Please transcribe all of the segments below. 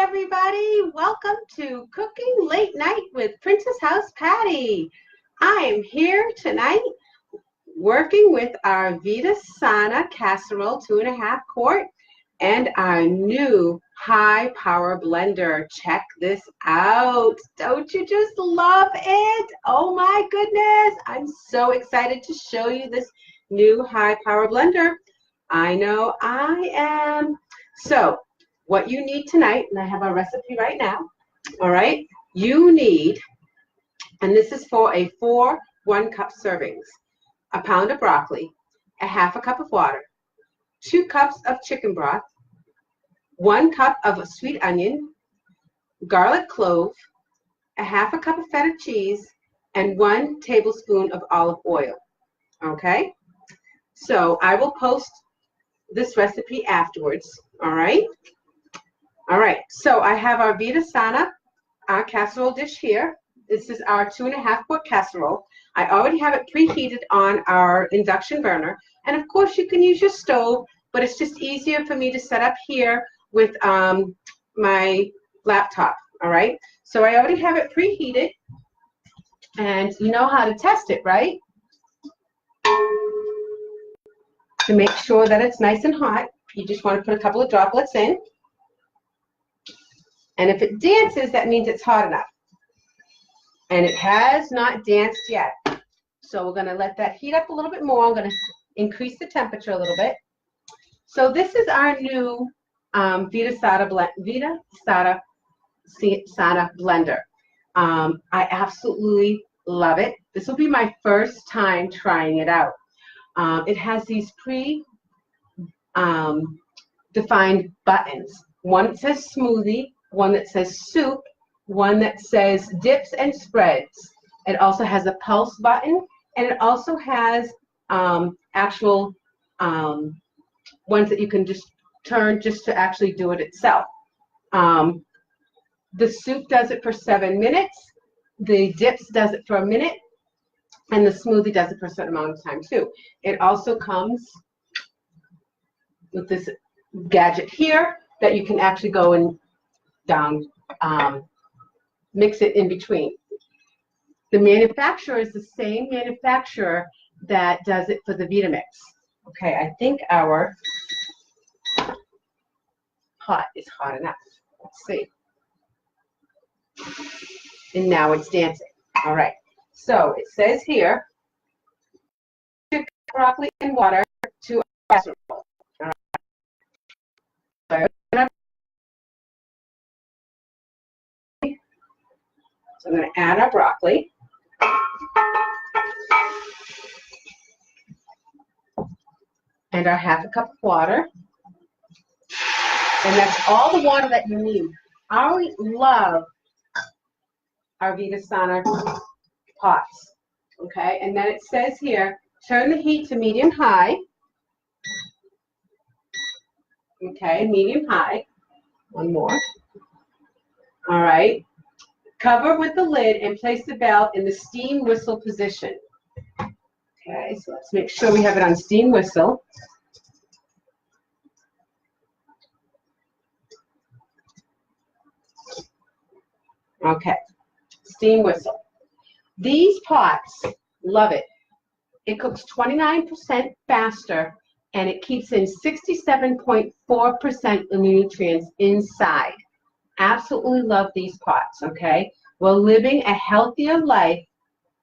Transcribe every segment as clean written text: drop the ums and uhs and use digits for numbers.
everybody. Welcome to Cooking Late Night with Princess House Patty. I am here tonight working with our Vida Sana casserole, 2.5 quart, and our new high power blender. Check this out. Don't you just love it? Oh my goodness. I'm so excited to show you this new high power blender. I know I am. So what you need tonight, and I have our recipe right now, all right, you need, and this is for a 4 1-cup servings, a pound of broccoli, a half a cup of water, 2 cups of chicken broth, 1 cup of sweet onion, garlic clove, a half a cup of feta cheese, and 1 tablespoon of olive oil, okay? So I will post this recipe afterwards, all right? All right, so I have our Vida Sana casserole dish here. This is our 2.5 quart casserole. I already have it preheated on our induction burner. And of course you can use your stove, but it's just easier for me to set up here with my laptop, all right? So I already have it preheated, and you know how to test it, right? To make sure that it's nice and hot, you just want to put a couple of droplets in. And if it dances, that means it's hot enough. And it has not danced yet. So we're going to let that heat up a little bit more. I'm going to increase the temperature a little bit. So this is our new Vida Sana blender. I absolutely love it. This will be my first time trying it out. It has these defined buttons. One that says smoothie, one that says soup, one that says dips and spreads. It also has a pulse button, and it also has actual ones that you can just turn just to actually do it itself. The soup does it for 7 minutes, the dips does it for a minute, and the smoothie does it for a certain amount of time too. It also comes with this gadget here that you can actually go and mix it in between. The manufacturer is the same manufacturer that does it for the Vitamix. Okay, I think our pot is hot enough. Let's see. And now it's dancing. All right. So it says here, broccoli and water to a casserole. All right. So I'm going to add our broccoli. And our half a cup of water. And that's all the water that you need. I love our Vida Sana pots. Okay, and then it says here, turn the heat to medium-high. Okay, medium-high. One more. All right. Cover with the lid and place the bell in the steam whistle position. Okay, so let's make sure we have it on steam whistle. Okay, steam whistle. These pots, love it. It cooks 29% faster, and it keeps in 67.4% of the nutrients inside. Absolutely love these pots, okay? Well, living a healthier life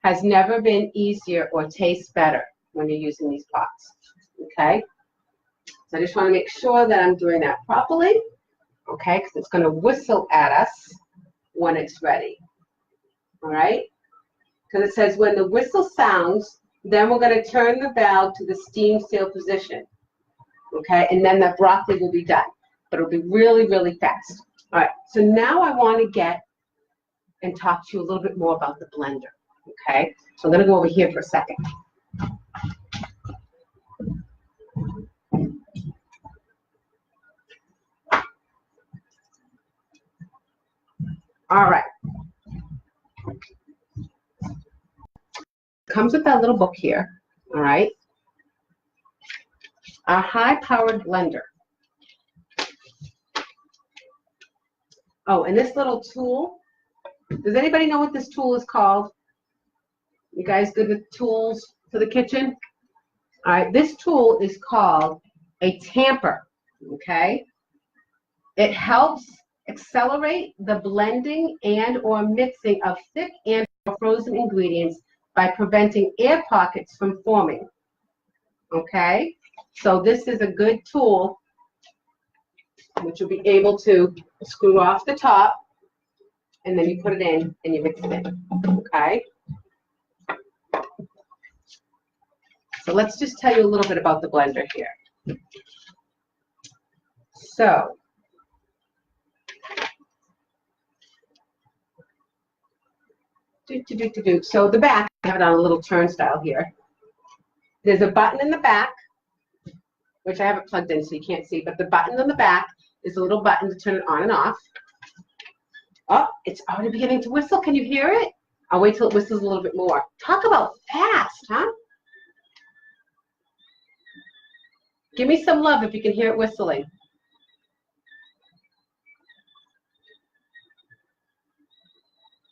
has never been easier or tastes better when you're using these pots, okay? So I just want to make sure that I'm doing that properly, okay? Because it's going to whistle at us when it's ready, all right? Because it says when the whistle sounds, then we're going to turn the valve to the steam seal position, okay? And then the broccoli will be done, but it'll be really, really fast. All right, so now I want to get and talk to you a little bit more about the blender, okay? So I'm going to go over here for a second. All right. Comes with that little book here, all right? Our high-powered blender. Oh, and this little tool, does anybody know what this tool is called? You guys good with tools for the kitchen? All right, this tool is called a tamper, okay? It helps accelerate the blending and or mixing of thick and frozen ingredients by preventing air pockets from forming, okay? So this is a good tool which you'll be able to screw off the top, and then you put it in and you mix it in, okay? So let's just tell you a little bit about the blender here. So, so the back, I have it on a little turnstile here. There's a button in the back, which I have it plugged in so you can't see, but the button on the back is a little button to turn it on and off. Oh, it's already beginning to whistle. Can you hear it? I'll wait till it whistles a little bit more. Talk about fast, huh? Give me some love if you can hear it whistling.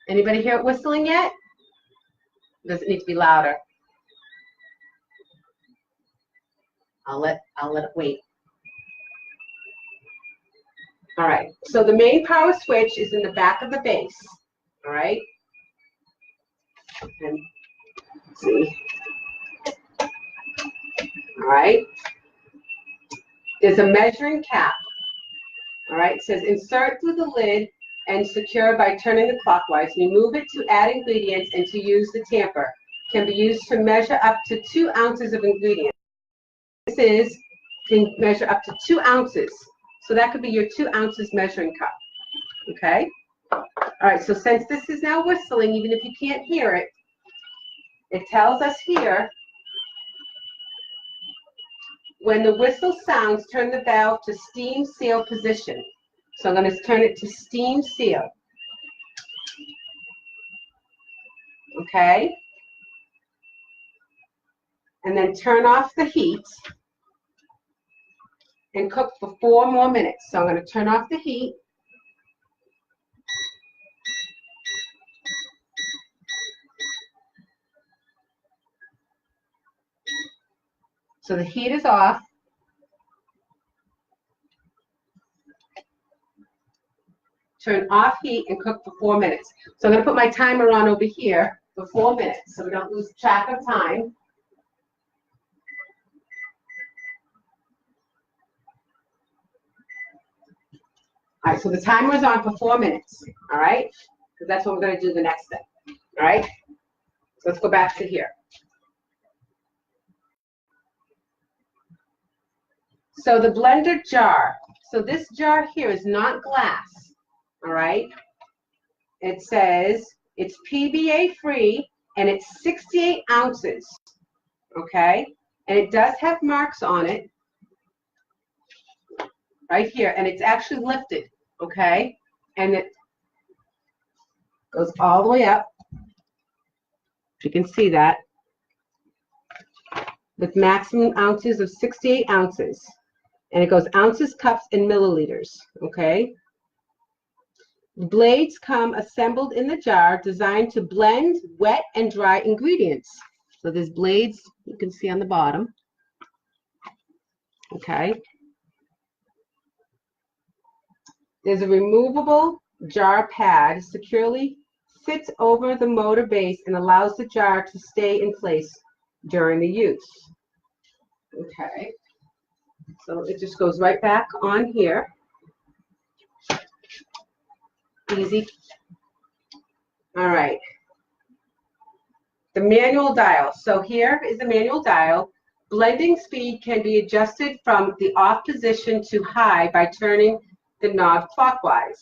Anybody hear it whistling yet? Does it need to be louder? I'll let it wait. All right, so the main power switch is in the back of the base, all right? And let's see. All right. There's a measuring cap, all right? It says insert through the lid and secure by turning the clockwise. Remove it to add ingredients and to use the tamper. Can be used to measure up to 2 ounces of ingredients. This can measure up to 2 ounces. So that could be your 2 ounces measuring cup, okay? All right, so since this is now whistling, even if you can't hear it, it tells us here, when the whistle sounds, turn the valve to steam seal position. So I'm going to turn it to steam seal. Okay? And then turn off the heat and cook for 4 more minutes. So I'm going to turn off the heat. So the heat is off. Turn off heat and cook for 4 minutes. So I'm going to put my timer on over here for 4 minutes so we don't lose track of time. All right, so the timer is on for 4 minutes, all right? Because that's what we're going to do the next step, all right? So let's go back to here. So the blender jar. So this jar here is not glass, all right? It says it's PBA free and it's 68 ounces, okay? And it does have marks on it right here, and it's actually lifted, okay? And it goes all the way up. You can see that. With maximum ounces of 68 ounces. And it goes ounces, cups, and milliliters, okay? The blades come assembled in the jar, designed to blend wet and dry ingredients. So there's blades you can see on the bottom, okay? There's a removable jar pad, securely fits over the motor base and allows the jar to stay in place during the use. Okay, so it just goes right back on here. Easy. All right. The manual dial. So here is the manual dial. Blending speed can be adjusted from the off position to high by turning the knob clockwise.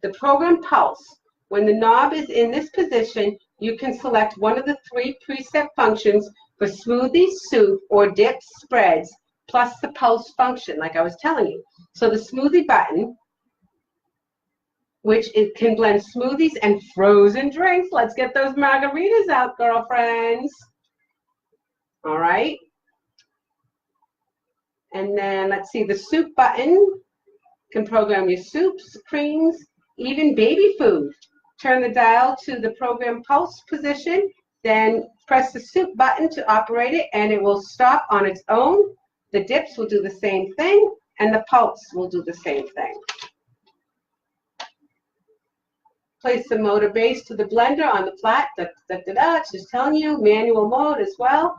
The program pulse. When the knob is in this position, you can select one of the 3 preset functions for smoothies, soup, or dips, spreads, plus the pulse function, like I was telling you. So the smoothie button, which it can blend smoothies and frozen drinks. Let's get those margaritas out, girlfriends. All right. And then let's see, the soup button can program your soups, creams, even baby food. Turn the dial to the program pulse position, then press the soup button to operate it, and it will stop on its own. The dips will do the same thing, and the pulse will do the same thing. Place the motor base to the blender on the flat. It's just telling you, manual mode as well.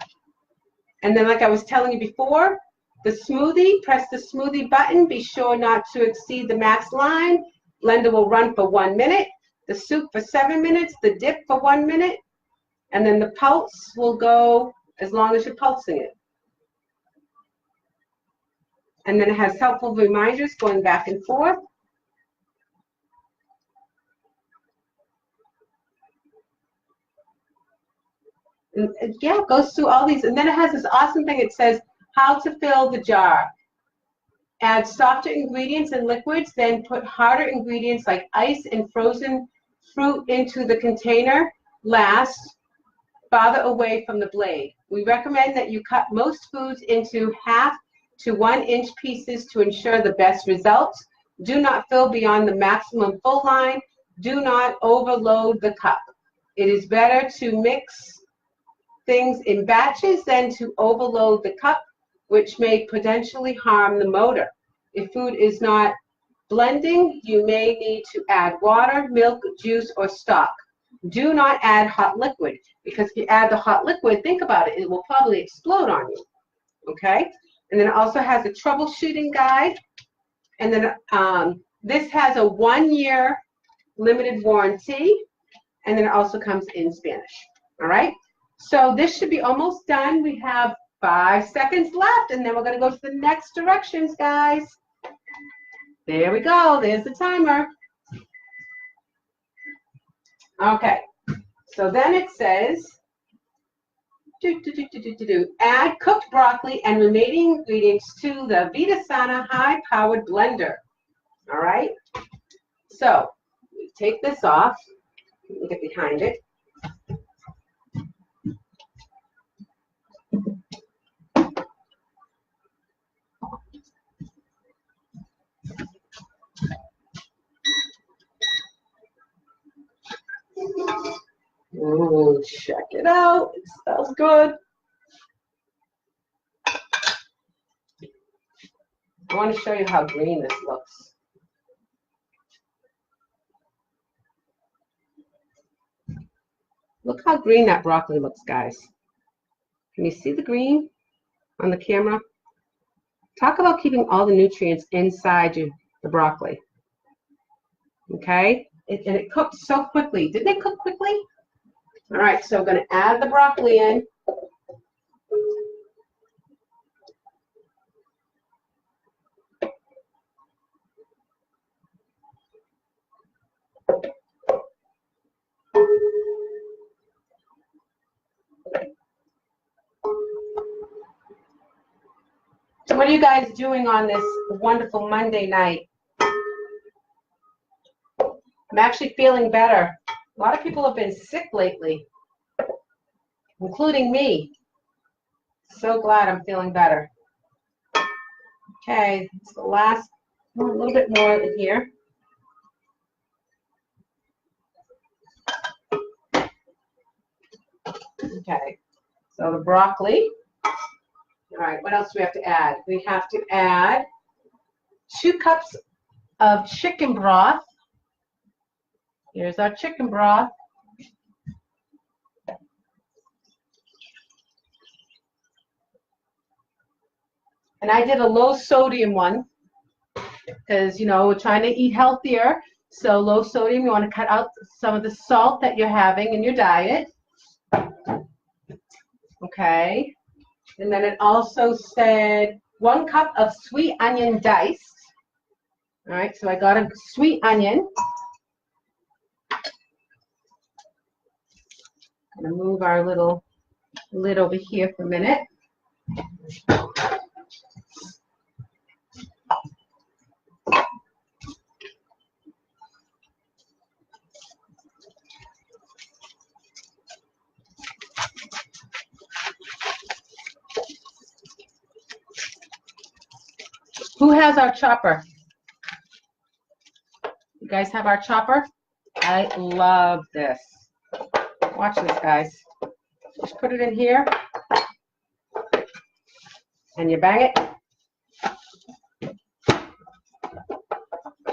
And then like I was telling you before, the smoothie, press the smoothie button. Be sure not to exceed the max line. Blender will run for 1 minute. The soup for 7 minutes. The dip for 1 minute. And then the pulse will go as long as you're pulsing it. And then it has helpful reminders going back and forth. And yeah, it goes through all these. And then it has this awesome thing. It says how to fill the jar. Add softer ingredients and liquids, then put harder ingredients like ice and frozen fruit into the container last, farther away from the blade. We recommend that you cut most foods into 1/2 to 1 inch pieces to ensure the best results. Do not fill beyond the maximum full line. Do not overload the cup. It is better to mix things in batches than to overload the cup, which may potentially harm the motor. If food is not blending, you may need to add water, milk, juice, or stock. Do not add hot liquid, because if you add the hot liquid, think about it, it will probably explode on you, okay? And then it also has a troubleshooting guide, and then this has a 1-year limited warranty, and then it also comes in Spanish, all right? So this should be almost done. We have 5 seconds left, and then we're going to go to the next directions, guys. There we go. There's the timer. Okay. So then it says, add cooked broccoli and remaining ingredients to the Vida Sana high-powered blender. All right. So we take this off. Let me get behind it. Ooh, check it out. It smells good. I want to show you how green this looks. Look how green that broccoli looks, guys. Can you see the green on the camera? Talk about keeping all the nutrients inside the broccoli. Okay? And it cooked so quickly. Didn't it cook quickly? All right, so we're going to add the broccoli in. So what are you guys doing on this wonderful Monday night? I'm actually feeling better. A lot of people have been sick lately, including me. So glad I'm feeling better. Okay, it's the last, a little bit more in here. Okay, so the broccoli. All right, what else do we have to add? We have to add 2 cups of chicken broth. Here's our chicken broth. And I did a low sodium one because, you know, we're trying to eat healthier. So low sodium, you want to cut out some of the salt that you're having in your diet. Okay. And then it also said 1 cup of sweet onion diced. All right, so I got a sweet onion. I'm going to move our little lid over here for a minute. Who has our chopper? You guys have our chopper? I love this. Watch this, guys. Just put it in here. And you bang it.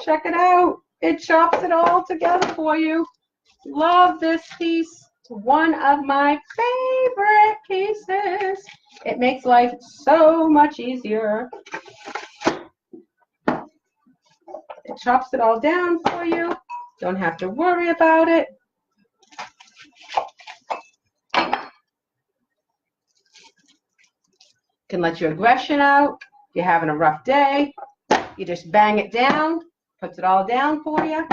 Check it out. It chops it all together for you. Love this piece. It's one of my favorite pieces. It makes life so much easier. It chops it all down for you. Don't have to worry about it. You can let your aggression out. If you're having a rough day, you just bang it down. Puts it all down for you.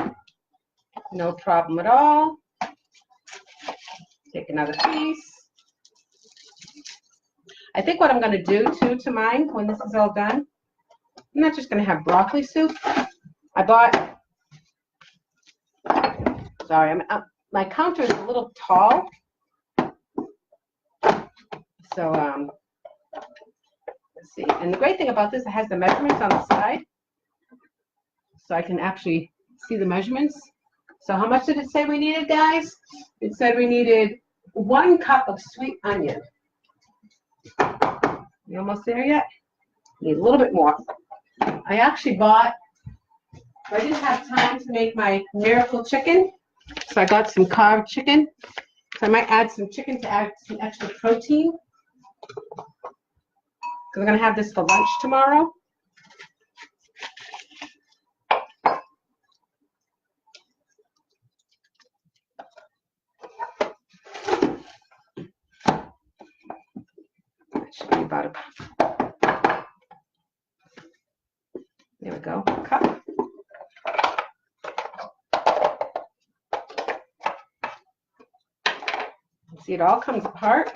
No problem at all. Take another piece. I think what I'm going to do too to mine when this is all done, I'm not just going to have broccoli soup. I bought, sorry, my counter is a little tall. So, let's see. And the great thing about this, it has the measurements on the side. So I can actually see the measurements. So how much did it say we needed, guys? It said we needed 1 cup of sweet onion. You almost there yet? Need a little bit more. I actually bought, I didn't have time to make my miracle chicken, so I got some carved chicken. So I might add some chicken to add some extra protein. Because I'm going to have this for lunch tomorrow. That should be about a, there we go, cup. See, it all comes apart,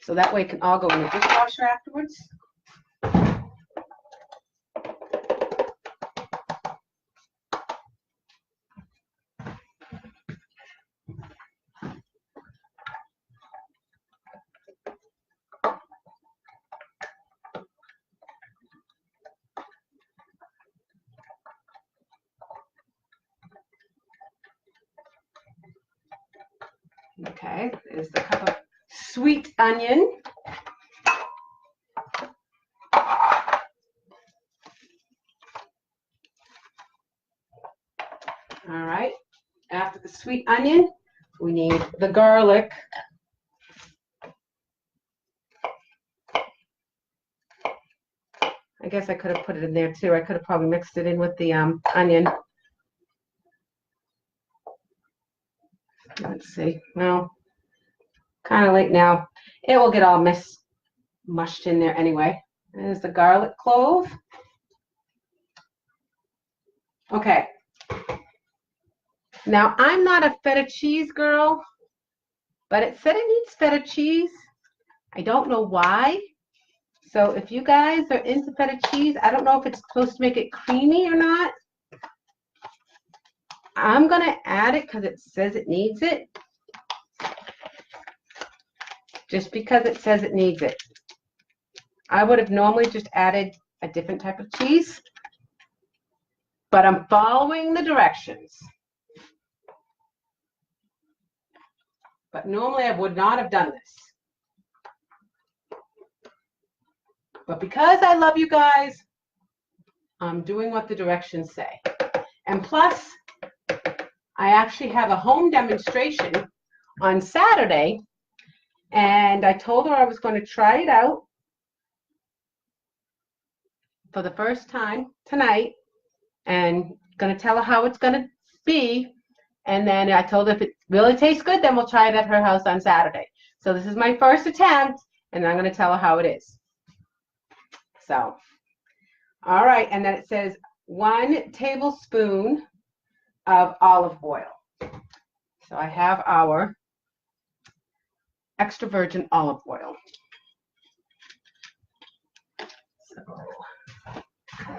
so that way it can all go in the dishwasher afterwards. Okay, there's the cup of sweet onion. All right, after the sweet onion, we need the garlic. I guess I could have put it in there too. I could have probably mixed it in with the onion. Let's see. Well, kind of late now. It will get all mushed in there anyway. There's the garlic clove. Okay. Now, I'm not a feta cheese girl, but it said it needs feta cheese. I don't know why. So if you guys are into feta cheese, I don't know if it's supposed to make it creamy or not. I'm going to add it because it says it needs it. Just because it says it needs it. I would have normally just added a different type of cheese. But I'm following the directions. But normally I would not have done this. But because I love you guys, I'm doing what the directions say. And plus, I actually have a home demonstration on Saturday. And I told her I was going to try it out for the first time tonight. And going to tell her how it's going to be. And then I told her if it really tastes good, then we'll try it at her house on Saturday. So this is my first attempt, and I'm going to tell her how it is. So, all right. And then it says 1 tablespoon of olive oil. So I have our extra virgin olive oil. So,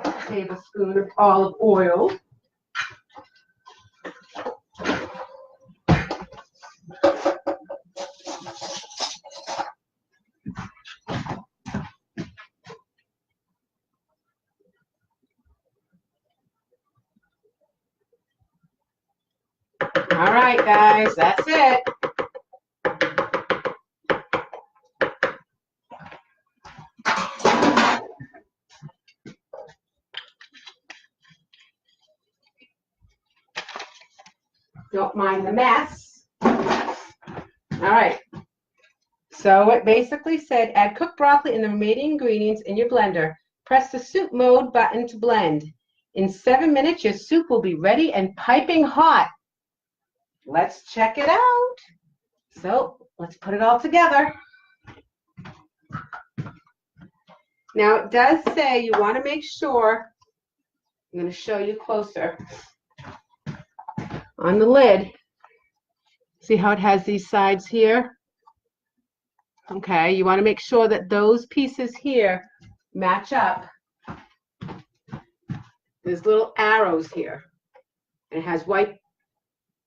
a tablespoon of olive oil. All right, guys, that's it. Don't mind the mess. All right. So it basically said, add cooked broccoli and the remaining ingredients in your blender. Press the soup mode button to blend. In 7 minutes, your soup will be ready and piping hot. Let's check it out. So let's put it all together. Now it does say you want to make sure, I'm going to show you closer, on the lid. See how it has these sides here? Okay, you want to make sure that those pieces here match up. There's little arrows here, and it has white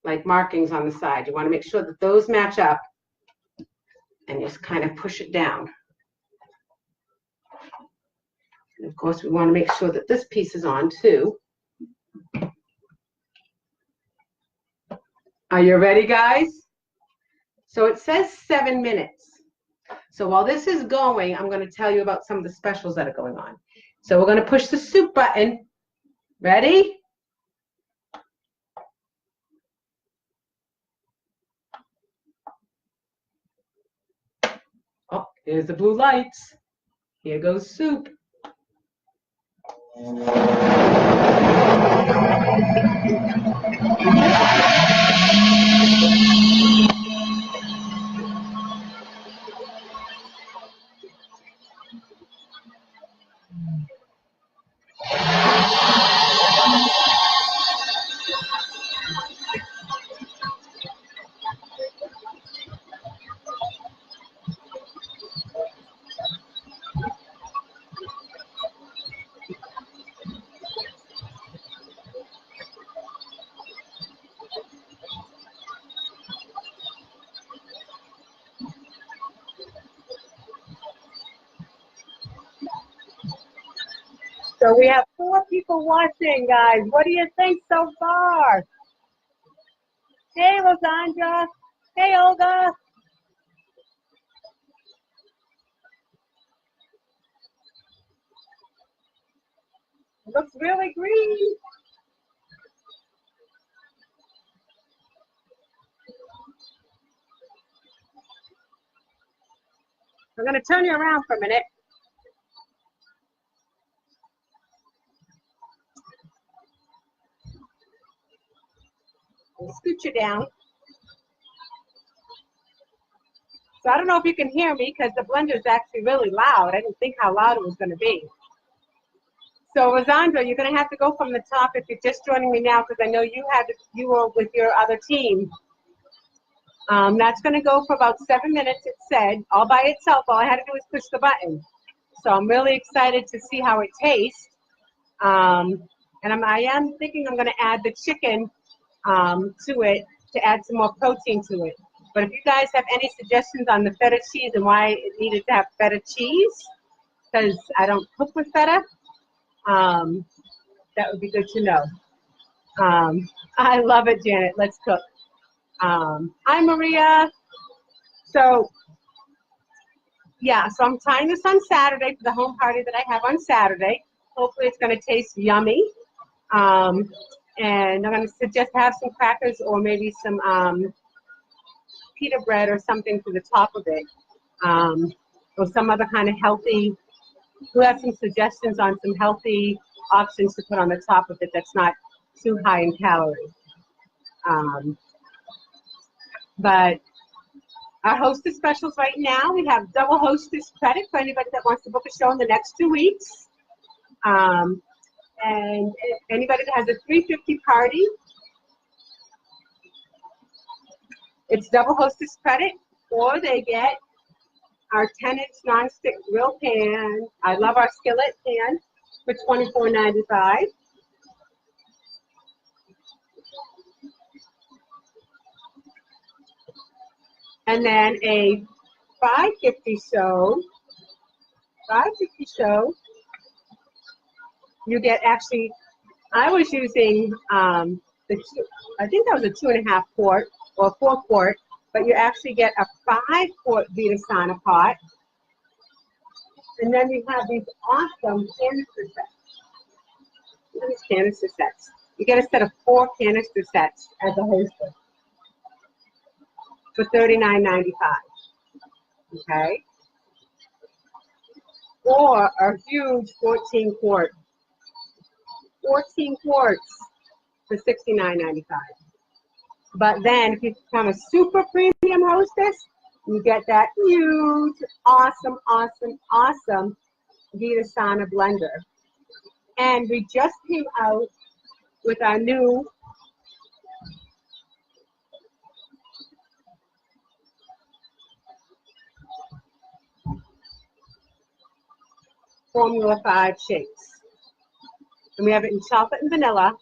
like markings on the side. You want to make sure that those match up, and just kind of push it down. And of course, we want to make sure that this piece is on too. Are you ready, guys? So it says 7 minutes. So while this is going, I'm going to tell you about some of the specials that are going on. So we're going to push the soup button. Ready? Oh, here's the blue lights. Here goes soup. So we have 4 people watching, guys. What do you think so far? Hey, Losandra. Hey, Olga. It looks really green. I'm going to turn you around for a minute. We'll scoot you down. So I don't know if you can hear me because the blender is actually really loud. I didn't think how loud it was going to be. So Rosandra, you're going to have to go from the top if you're just joining me now because I know you were with your other team. That's going to go for about 7 minutes, it said, all by itself. All I had to do was push the button. So I'm really excited to see how it tastes. And I am thinking I'm going to add the chicken to it to add some more protein to it. But if you guys have any suggestions on the feta cheese and why it needed to have feta cheese, because I don't cook with feta, that would be good to know. I love it, Janet. Let's cook. Hi, Maria. So, yeah, so I'm trying this on Saturday for the home party that I have on Saturday. Hopefully it's going to taste yummy. And I'm going to suggest have some crackers or maybe some pita bread or something to the top of it. Or some other kind of healthy, who have some suggestions on some healthy options to put on the top of it that's not too high in calories. But our hostess specials right now, we have double hostess credit for anybody that wants to book a show in the next 2 weeks. And anybody that has a 350 party, it's double hostess credit, or they get our 10-inch nonstick grill pan. I love our skillet pan for $24.95. And then a 550 show, you get actually, I was using I think that was a 2.5 quart or 4 quart, but you actually get a 5 quart Vida Sana pot. And then we have these awesome canister sets. Look at these canister sets. You get a set of 4 canister sets as a hoster for $39.95. Okay? Or a huge 14 quart. 14 quarts for $69.95. But then if you become a super premium hostess, you get that huge, awesome, awesome, awesome Vida Sana blender. And we just came out with our new Formula 5 shakes. And we have it in chocolate and vanilla,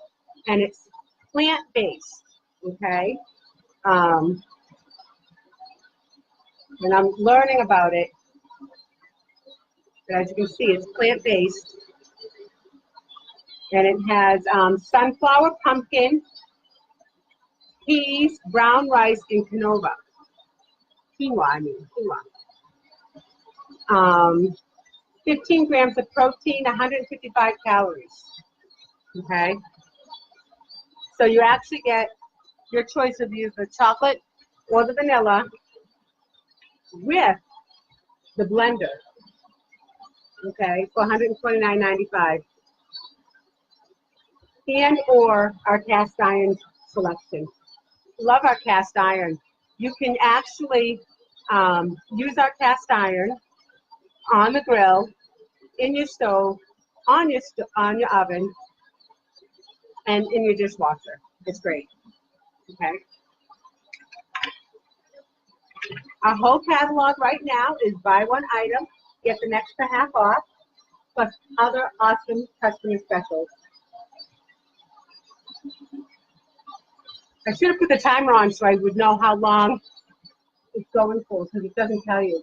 and it's plant-based, okay? And I'm learning about it. But as you can see, it's plant-based. And it has sunflower, pumpkin, peas, brown rice, and quinoa. Quinoa. 15 grams of protein, 155 calories. Okay? So you actually get your choice of either the chocolate or the vanilla with the blender. Okay? For $129.95. And or our cast iron selection. Love our cast iron. You can actually use our cast iron on the grill, in your stove, on your oven, and in your dishwasher. It's great. Okay. Our whole catalog right now is buy one item, get the next for half off, plus other awesome customer specials. I should have put the timer on so I would know how long it's going for, because it doesn't tell you.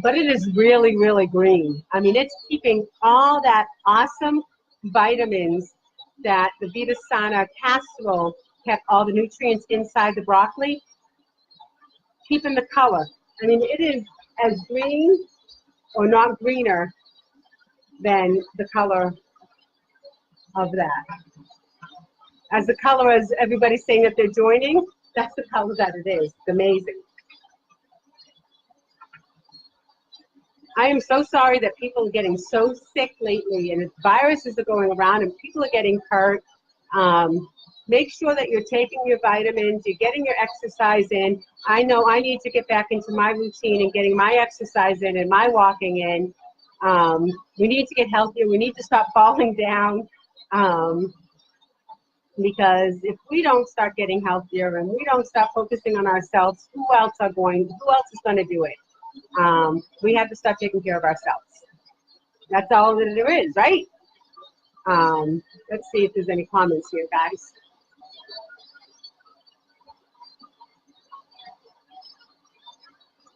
But it is really, really green. I mean, it's keeping all that awesome vitamins that the Vida Sana casserole kept all the nutrients inside the broccoli, keeping the color. I mean, it is as green or not greener than the color of that. As the color as everybody's saying that they're joining, that's the color that it is. It's amazing. I am so sorry that people are getting so sick lately, and viruses are going around and people are getting hurt. Make sure that you're taking your vitamins, you're getting your exercise in. I know I need to get back into my routine and getting my exercise in and my walking in. We need to get healthier. We need to stop falling down. Because if we don't start getting healthier and we don't start focusing on ourselves, who else is going to do it? We have to start taking care of ourselves. That's all that there is, right? Let's see if there's any comments here, guys.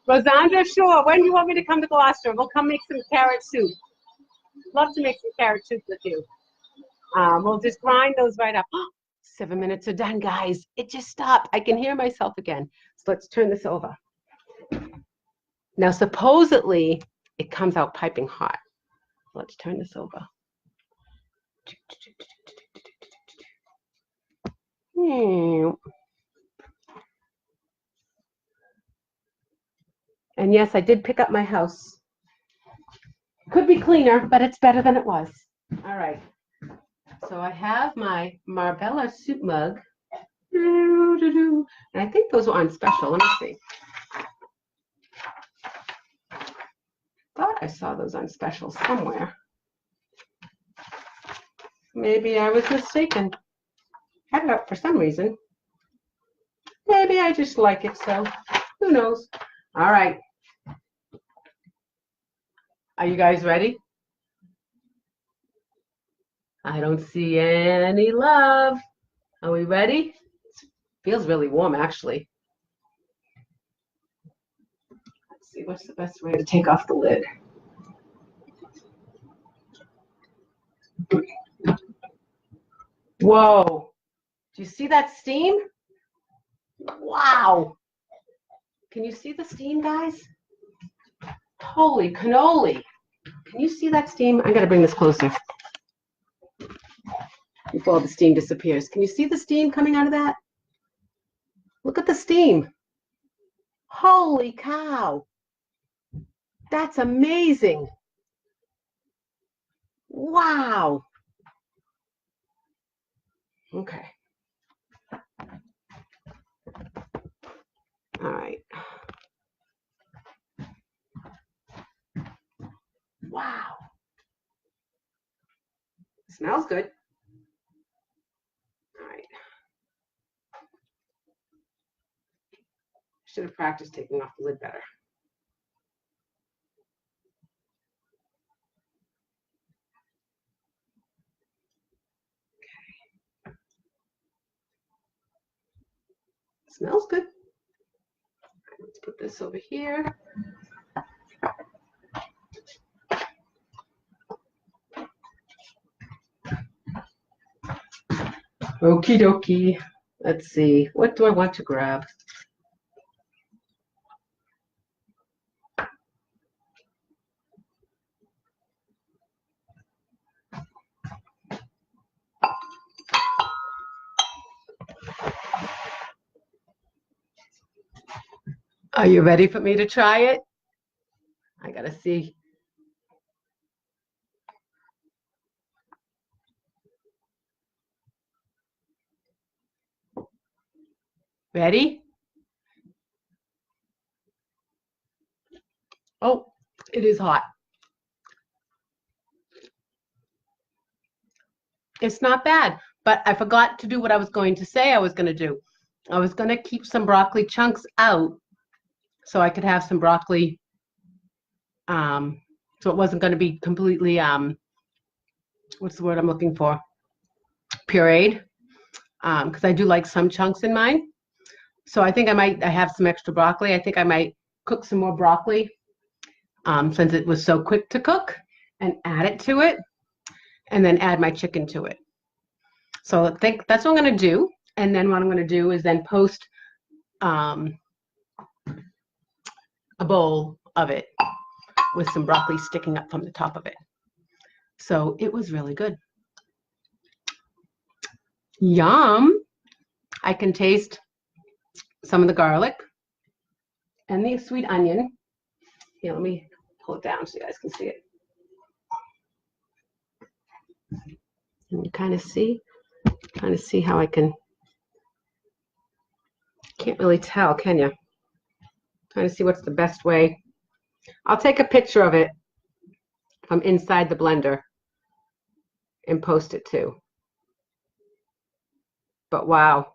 Rosandra, sure. When do you want me to come to Gloucester? We'll come make some carrot soup. Love to make some carrot soup with you. We'll just grind those right up. 7 minutes are done, guys. It just stopped. I can hear myself again. So let's turn this over. Now, supposedly, it comes out piping hot. Let's turn this over. And yes, I did pick up my house. Could be cleaner, but it's better than it was. All right. So I have my Marbella soup mug. And I think those were on special. Let me see. Thought I saw those on special somewhere. Maybe I was mistaken. Had it up for some reason. Maybe I just like it, so who knows? All right. Are you guys ready? I don't see any love. Are we ready? It feels really warm, actually. Let's see, what's the best way to take off the lid? Whoa. Do you see that steam? Wow. Can you see the steam, guys? Holy cannoli. Can you see that steam? I got to bring this closer before the steam disappears. Can you see the steam coming out of that? Look at the steam. Holy cow. That's amazing. Wow. Okay. All right. Wow. Smells good. All right. Should have practiced taking off the lid better. Okay. Smells good. Let's put this over here. Okie dokie. Let's see. What do I want to grab? Are you ready for me to try it? I gotta see. Ready? Oh, it is hot. It's not bad, but I forgot to do what I was going to say I was going to do. I was going to keep some broccoli chunks out so I could have some broccoli, so it wasn't going to be completely, what's the word I'm looking for? Pureed, because I do like some chunks in mine. So I think I have some extra broccoli. I think I might cook some more broccoli since it was so quick to cook and add it to it and then add my chicken to it. So I think that's what I'm going to do. And then what I'm going to do is then post a bowl of it with some broccoli sticking up from the top of it. So it was really good. Yum. I can taste some of the garlic and the sweet onion. Here, let me pull it down so you guys can see it. Can you kind of see how I can't really tell, can you? Trying to see what's the best way. I'll take a picture of it from inside the blender and post it too. But wow,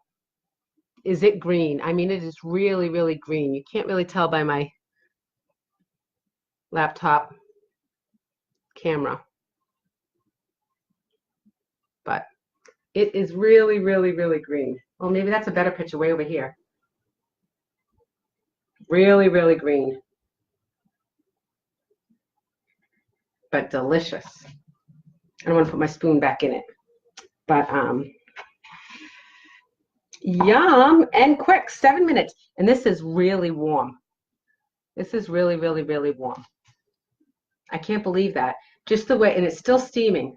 is it green? I mean, it is really, really green. You can't really tell by my laptop camera. But it is really, really, really green. Well, maybe that's a better picture way over here. Really, really green. But delicious. I don't want to put my spoon back in it. But yum and quick, 7 minutes. And this is really warm. This is really, really, really warm. I can't believe that. Just the way, and it's still steaming.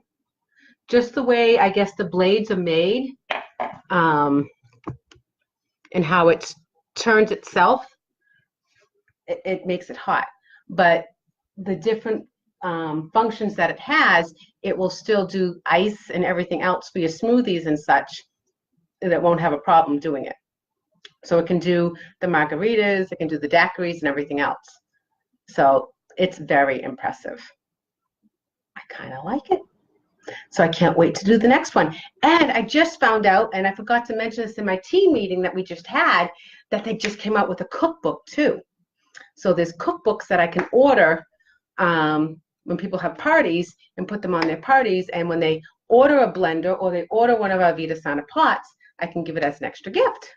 Just the way, I guess, the blades are made and how it turns itself, it makes it hot. But the different functions that it has, it will still do ice and everything else for your smoothies and such that won't have a problem doing it. So it can do the margaritas, it can do the daiquiris and everything else. So it's very impressive. I kind of like it. So I can't wait to do the next one. And I just found out, and I forgot to mention this in my team meeting that we just had, that they just came out with a cookbook too. So there's cookbooks that I can order when people have parties and put them on their parties. And when they order a blender or they order one of our Vida Sana pots, I can give it as an extra gift.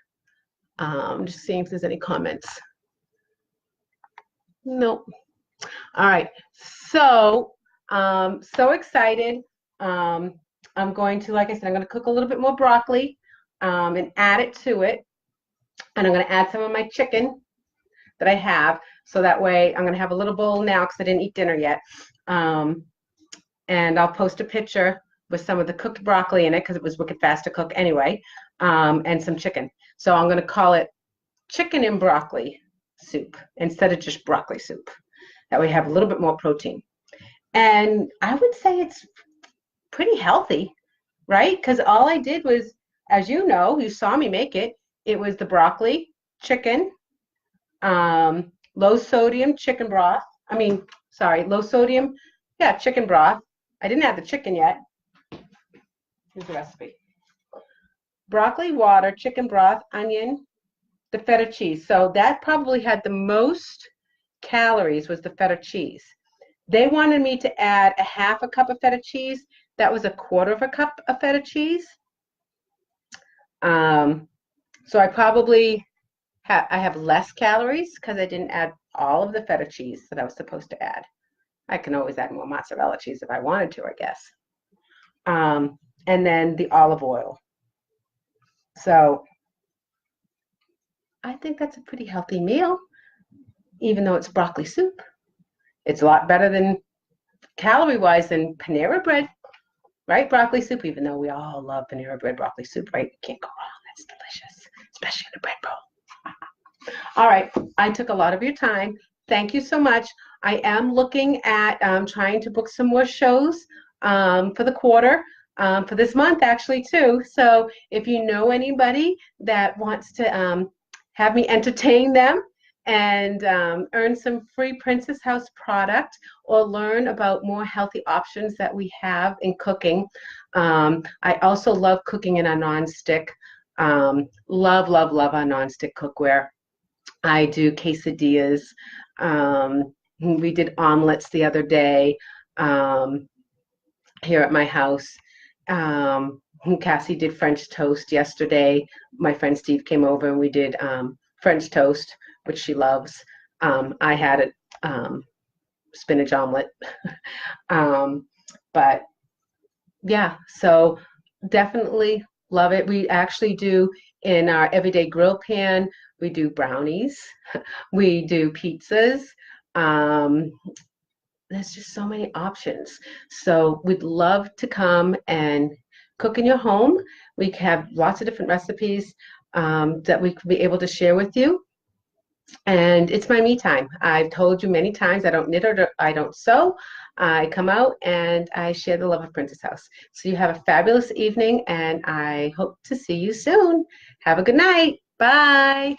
Just seeing if there's any comments. Nope. All right. So, so excited. I'm going to, like I said, I'm going to cook a little bit more broccoli and add it to it. And I'm going to add some of my chicken that I have. So that way I'm going to have a little bowl now because I didn't eat dinner yet. And I'll post a picture with some of the cooked broccoli in it because it was wicked fast to cook anyway, and some chicken. So I'm going to call it chicken and broccoli soup instead of just broccoli soup. That way we have a little bit more protein. And I would say it's pretty healthy, right? Because all I did was, as you know, you saw me make it. It was the broccoli, chicken, low sodium chicken broth. Low sodium, chicken broth. I didn't add the chicken yet. Here's the recipe. Broccoli, water, chicken broth, onion, the feta cheese. So that probably had the most calories was the feta cheese. They wanted me to add a half a cup of feta cheese. That was a quarter of a cup of feta cheese. So I probably have less calories because I didn't add all of the feta cheese that I was supposed to add. I can always add more mozzarella cheese if I wanted to, I guess. And then the olive oil. So I think that's a pretty healthy meal, even though it's broccoli soup. It's a lot better than calorie-wise than Panera bread, right? Broccoli soup, even though we all love Panera bread broccoli soup, right? Can't go wrong. That's delicious, especially in a bread bowl. All right, I took a lot of your time. Thank you so much. I am looking at trying to book some more shows for the quarter, for this month actually too. So if you know anybody that wants to have me entertain them and earn some free Princess House product or learn about more healthy options that we have in cooking. I also love cooking in a nonstick. Love, love, love our nonstick cookware. I do quesadillas. We did omelets the other day here at my house. Cassie did French toast yesterday. My friend Steve came over and we did French toast, which she loves. I had a spinach omelet. But yeah, so definitely love it. We actually do in our everyday grill pan, we do brownies, we do pizzas. There's just so many options. So we'd love to come and cook in your home. We have lots of different recipes that we could be able to share with you. And it's my me time. I've told you many times I don't knit or I don't sew. I come out and I share the love of Princess House. So you have a fabulous evening and I hope to see you soon. Have a good night. Bye.